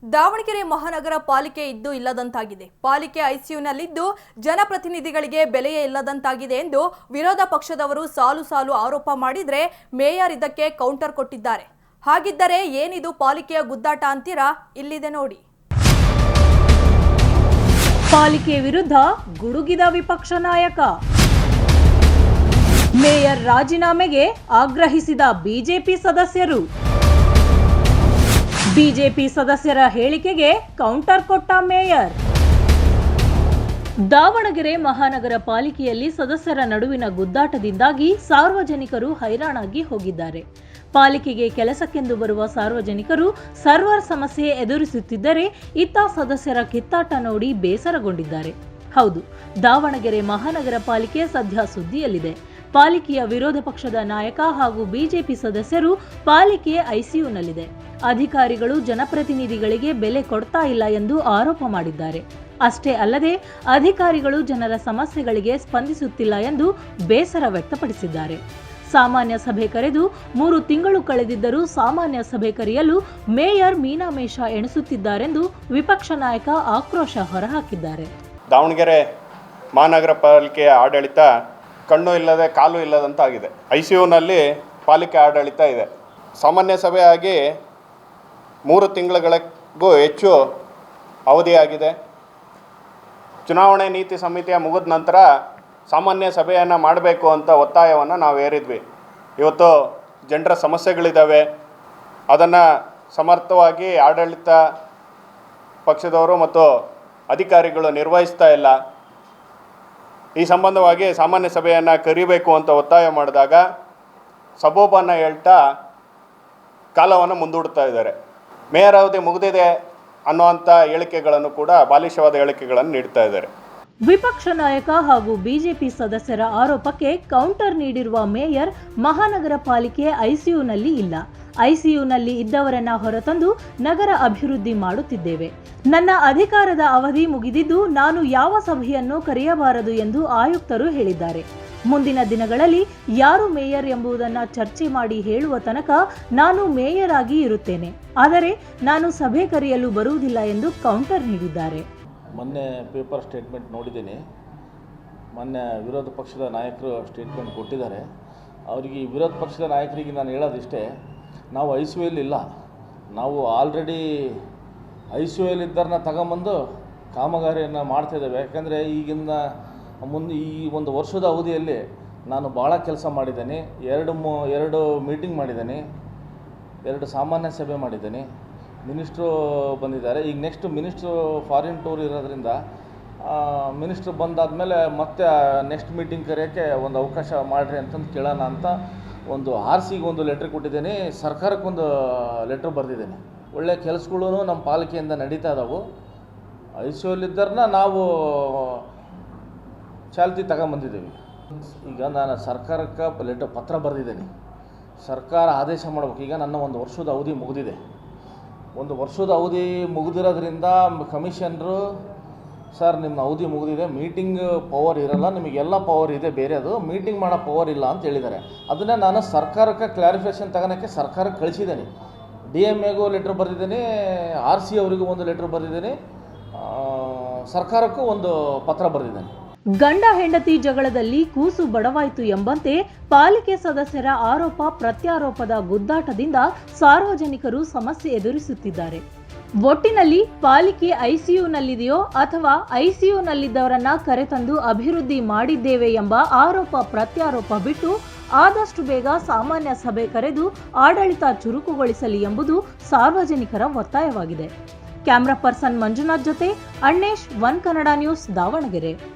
ದಾವಣಗೆರೆ ಮಹಾನಗರ ಪಾಲಿಕೆ ಇದ್ದು ಇಲ್ಲದಂತಾಗಿದೆ. ಪಾಲಿಕೆ ಐಸಿಯುನಲ್ಲಿದ್ದು ಜನಪ್ರತಿನಿಧಿಗಳಿಗೆ ಬೆಲೆಯೇ ಇಲ್ಲದಂತಾಗಿದೆ ಎಂದು ವಿರೋಧ ಪಕ್ಷದವರು ಸಾಲು ಆರೋಪ ಮಾಡಿದ್ರೆ ಮೇಯರ್ ಇದಕ್ಕೆ ಕೌಂಟರ್ ಕೊಟ್ಟಿದ್ದಾರೆ. ಹಾಗಿದ್ದರೆ ಏನಿದು ಪಾಲಿಕೆಯ ಗುದ್ದಾಟ ಅಂತೀರಾ? ಇಲ್ಲಿದೆ ನೋಡಿ. ಪಾಲಿಕೆ ವಿರುದ್ಧ ಗುಡುಗಿದ ವಿಪಕ್ಷ ನಾಯಕ. ಮೇಯರ್ ರಾಜೀನಾಮೆಗೆ ಆಗ್ರಹಿಸಿದ ಬಿಜೆಪಿ ಸದಸ್ಯರು. ಬಿಜೆಪಿ ಸದಸ್ಯರ ಹೇಳಿಕೆಗೆ ಕೌಂಟರ್ ಕೊಟ್ಟ ಮೇಯರ್. ದಾವಣಗೆರೆ ಮಹಾನಗರ ಪಾಲಿಕೆಯಲ್ಲಿ ಸದಸ್ಯರ ನಡುವಿನ ಗುದ್ದಾಟದಿಂದಾಗಿ ಸಾರ್ವಜನಿಕರು ಹೈರಾಣಾಗಿ ಹೋಗಿದ್ದಾರೆ. ಪಾಲಿಕೆಗೆ ಕೆಲಸಕ್ಕೆಂದು ಬರುವ ಸಾರ್ವಜನಿಕರು ಸರ್ವರ್ ಸಮಸ್ಯೆ ಎದುರಿಸುತ್ತಿದ್ದರೆ ಇತ್ತ ಸದಸ್ಯರ ಕಿತ್ತಾಟ ನೋಡಿ ಬೇಸರಗೊಂಡಿದ್ದಾರೆ. ಹೌದು, ದಾವಣಗೆರೆ ಮಹಾನಗರ ಪಾಲಿಕೆ ಸದ್ಯ ಸುದ್ದಿಯಲ್ಲಿದೆ. ಪಾಲಿಕೆಯ ವಿರೋಧ ಪಕ್ಷದ ನಾಯಕ ಹಾಗೂ ಬಿಜೆಪಿ ಸದಸ್ಯರು ಪಾಲಿಕೆ ಐಸಿಯುನಲ್ಲಿದೆ. ಅಧಿಕಾರಿಗಳು ಜನಪ್ರತಿನಿಧಿಗಳಿಗೆ ಬೆಲೆ ಕೊಡ್ತಾ ಇಲ್ಲ ಎಂದು ಆರೋಪ ಮಾಡಿದ್ದಾರೆ. ಅಷ್ಟೇ ಅಲ್ಲದೆ ಅಧಿಕಾರಿಗಳು ಜನರ ಸಮಸ್ಯೆಗಳಿಗೆ ಸ್ಪಂದಿಸುತ್ತಿಲ್ಲ ಎಂದು ಬೇಸರ ವ್ಯಕ್ತಪಡಿಸಿದ್ದಾರೆ. ಸಾಮಾನ್ಯ ಸಭೆ ಕರೆದು 3 ತಿಂಗಳು ಕಳೆದಿದ್ದರೂ ಸಾಮಾನ್ಯ ಸಭೆ ಕರೆಯಲು ಮೇಯರ್ ಮೀನಾಮೇಷ ಎಣಿಸುತ್ತಿದ್ದಾರೆಂದು ವಿಪಕ್ಷ ನಾಯಕ ಆಕ್ರೋಶ ಹೊರಹಾಕಿದ್ದಾರೆ. ದಾವಣಗೆರೆ ಮಹಾನಗರ ಪಾಲಿಕೆಯ ಆಡಳಿತ ಕಣ್ಣು ಇಲ್ಲದೆ ಕಾಲು ಇಲ್ಲದಂತಾಗಿದೆ. ಐಸಿಯುನಲ್ಲಿ ಪಾಲಿಕೆ ಆಡಳಿತ ಇದೆ. ಸಾಮಾನ್ಯ ಸಭೆಯಾಗಿ 3 ತಿಂಗಳುಗಳಿಗೂ ಹೆಚ್ಚು ಅವಧಿಯಾಗಿದೆ. ಚುನಾವಣೆ ನೀತಿ ಸಮಿತಿಯ ಮುಗಿದ ನಂತರ ಸಾಮಾನ್ಯ ಸಭೆಯನ್ನು ಮಾಡಬೇಕು ಅಂತ ಒತ್ತಾಯವನ್ನು ನಾವು ಏರಿದ್ವಿ. ಇವತ್ತು ಜನರ ಸಮಸ್ಯೆಗಳಿದ್ದಾವೆ, ಅದನ್ನು ಸಮರ್ಥವಾಗಿ ಆಡಳಿತ ಪಕ್ಷದವರು ಮತ್ತು ಅಧಿಕಾರಿಗಳು ನಿರ್ವಹಿಸ್ತಾ ಇಲ್ಲ. ಈ ಸಂಬಂಧವಾಗಿ ಸಾಮಾನ್ಯ ಸಭೆಯನ್ನು ಕರಿಬೇಕು ಅಂತ ಒತ್ತಾಯ ಮಾಡಿದಾಗ ಸಬೂಬನ್ನು ಹೇಳ್ತಾ ಕಾಲವನ್ನು ಮುಂದೂಡ್ತಾ ಇದ್ದಾರೆ. ಮೇಯರ್ ಅವಧಿ ಮುಗಿದಿದೆ ಅನ್ನುವಂಥ ಹೇಳಿಕೆಗಳನ್ನು ಕೂಡ ಬಾಲಿಶವಾದ ಹೇಳಿಕೆಗಳನ್ನು ನೀಡ್ತಾ ಇದ್ದಾರೆ. ವಿಪಕ್ಷ ನಾಯಕ ಹಾಗೂ ಬಿಜೆಪಿ ಸದಸ್ಯರ ಆರೋಪಕ್ಕೆ ಕೌಂಟರ್ ನೀಡಿರುವ ಮೇಯರ್ ಮಹಾನಗರ ಪಾಲಿಕೆ ಐಸಿಯುನಲ್ಲಿ ಇಲ್ಲ. ಐಸಿಯುನಲ್ಲಿ ಇದ್ದವರನ್ನ ಹೊರತಂದು ನಗರ ಅಭಿವೃದ್ಧಿ ಮಾಡುತ್ತಿದ್ದೇವೆ. ನನ್ನ ಅಧಿಕಾರದ ಅವಧಿ ಮುಗಿದಿದ್ದು ನಾನು ಯಾವ ಸಭೆಯನ್ನು ಕರೆಯಬಾರದು ಎಂದು ಆಯುಕ್ತರು ಹೇಳಿದ್ದಾರೆ. ಮುಂದಿನ ದಿನಗಳಲ್ಲಿ ಯಾರು ಮೇಯರ್ ಎಂಬುದನ್ನು ಚರ್ಚೆ ಮಾಡಿ ಹೇಳುವ ತನಕ ನಾನು ಮೇಯರ್ ಆಗಿ ಇರುತ್ತೇನೆ. ಆದರೆ ನಾನು ಸಭೆ ಕರೆಯಲು ಬರುವುದಿಲ್ಲ ಎಂದು ಕೌಂಟರ್ ನೀಡಿದ್ದಾರೆ. ಮೊನ್ನೆ ಪೇಪರ್ ಸ್ಟೇಟ್ಮೆಂಟ್ ನೋಡಿದ್ದೀನಿ. ಮೊನ್ನೆ ವಿರೋಧ ಪಕ್ಷದ ನಾಯಕರು ಸ್ಟೇಟ್ಮೆಂಟ್ ಕೊಟ್ಟಿದ್ದಾರೆ. ಅವರಿಗೆ ವಿರೋಧ ಪಕ್ಷದ ನಾಯಕರಿಗೆ ನಾನು ಹೇಳೋದಿಷ್ಟೇ, ನಾವು ಐಸಿಯುಲಿಲ್ಲ, ನಾವು ಆಲ್ರೆಡಿ ಐಸಿಯುಲಿದ್ದರನ್ನ ತಗೊಂಬಂದು ಕಾಮಗಾರಿಯನ್ನು ಮಾಡ್ತಾಯಿದ್ದೇವೆ. ಯಾಕಂದರೆ ಈಗಿನ ಮುಂದೆ ಈ ಒಂದು ವರ್ಷದ ಅವಧಿಯಲ್ಲಿ ನಾನು ಭಾಳ ಕೆಲಸ ಮಾಡಿದ್ದೀನಿ. ಎರಡು ಮೀಟಿಂಗ್ ಮಾಡಿದ್ದೀನಿ, 2 ಸಾಮಾನ್ಯ ಸಭೆ ಮಾಡಿದ್ದೀನಿ. ಮಿನಿಸ್ಟ್ರು ಬಂದಿದ್ದಾರೆ. ಈಗ ನೆಕ್ಸ್ಟ್ ಮಿನಿಸ್ಟ್ರು ಫಾರಿನ್ ಟೂರ್ ಇರೋದ್ರಿಂದ ಮಿನಿಸ್ಟ್ರು ಬಂದಾದಮೇಲೆ ಮತ್ತೆ ನೆಕ್ಸ್ಟ್ ಮೀಟಿಂಗ್ ಕರೆಯೋಕ್ಕೆ ಒಂದು ಅವಕಾಶ ಮಾಡಿರಿ ಅಂತಂದು ಕೇಳೋಣ ಅಂತ ಒಂದು RCಗೆ ಒಂದು ಲೆಟ್ರ್ ಕೊಟ್ಟಿದ್ದೀನಿ, ಸರ್ಕಾರಕ್ಕೊಂದು ಲೆಟ್ರ್ ಬರೆದಿದ್ದೀನಿ. ಒಳ್ಳೆಯ ಕೆಲಸಗಳೂ ನಮ್ಮ ಪಾಲಿಕೆಯಿಂದ ನಡೀತಾ ಇದ್ದಾವೆ. ಐಸಿಯುಲಿದ್ದರನ್ನ ನಾವು ಚಾಲ್ತಿ ತಗೊಂಬಂದಿದ್ದೀವಿ. ಈಗ ನಾನು ಸರ್ಕಾರಕ್ಕೆ ಪತ್ರ ಬರೆದಿದ್ದೀನಿ. ಸರ್ಕಾರ ಆದೇಶ ಮಾಡಬೇಕು. ಈಗ ನನ್ನ 1 ವರ್ಷದ ಅವಧಿ ಮುಗಿದಿದೆ. 1 ವರ್ಷದ ಅವಧಿ ಮುಗಿದಿರೋದ್ರಿಂದ ಕಮಿಷನರು ಸರ್ ನಿಮ್ಮ ಅವಧಿ ಮುಗಿದಿದೆ, ಮೀಟಿಂಗ್ ಪವರ್ ಇರಲ್ಲ, ನಿಮಗೆಲ್ಲ ಪವರ್ ಇದೆ, ಬೇರೆ ಅದು ಮೀಟಿಂಗ್ ಮಾಡೋ ಪವರ್ ಇಲ್ಲ ಅಂತ ಹೇಳಿದ್ದಾರೆ. ಅದನ್ನೇ ನಾನು ಸರ್ಕಾರಕ್ಕೆ ಕ್ಲಾರಿಫಿಕೇಷನ್ ತಗೋಳಕ್ಕೆ ಸರ್ಕಾರಕ್ಕೆ ಕಳಿಸಿದ್ದೀನಿ. DMAಗೂ ಲೆಟ್ರ್ ಬರೆದಿದ್ದೀನಿ, RC ಅವರಿಗೂ ಒಂದು ಲೆಟ್ರ್ ಬರೆದಿದ್ದೀನಿ, ಸರ್ಕಾರಕ್ಕೂ ಒಂದು ಪತ್ರ ಬರೆದಿದ್ದೀನಿ. ಗಂಡ ಹೆಂಡತಿ ಜಗಳದಲ್ಲಿ ಕೂಸು ಬಡವಾಯಿತು ಎಂಬಂತೆ ಪಾಲಿಕೆ ಸದಸ್ಯರ ಆರೋಪ ಪ್ರತ್ಯಾರೋಪದ ಗುದ್ದಾಟದಿಂದ ಸಾರ್ವಜನಿಕರು ಸಮಸ್ಯೆ ಎದುರಿಸುತ್ತಿದ್ದಾರೆ. ಒಟ್ಟಿನಲ್ಲಿ ಪಾಲಿಕೆ ಐಸಿಯುನಲ್ಲಿದೆಯೋ ಅಥವಾ ಐಸಿಯುನಲ್ಲಿದ್ದವರನ್ನ ಕರೆತಂದು ಅಭಿವೃದ್ಧಿ ಮಾಡಿದ್ದೇವೆ ಎಂಬ ಆರೋಪ ಪ್ರತ್ಯಾರೋಪ ಬಿಟ್ಟು ಆದಷ್ಟು ಬೇಗ ಸಾಮಾನ್ಯ ಸಭೆ ಕರೆದು ಆಡಳಿತ ಚುರುಕುಗೊಳಿಸಲಿ ಎಂಬುದು ಸಾರ್ವಜನಿಕರ ಒತ್ತಾಯವಾಗಿದೆ. ಕ್ಯಾಮರಾ ಪರ್ಸನ್ ಮಂಜುನಾಥ್ ಜೊತೆ ಅಣ್ಣೇಶ್, ಒನ್ ಕನ್ನಡ ನ್ಯೂಸ್, ದಾವಣಗೆರೆ.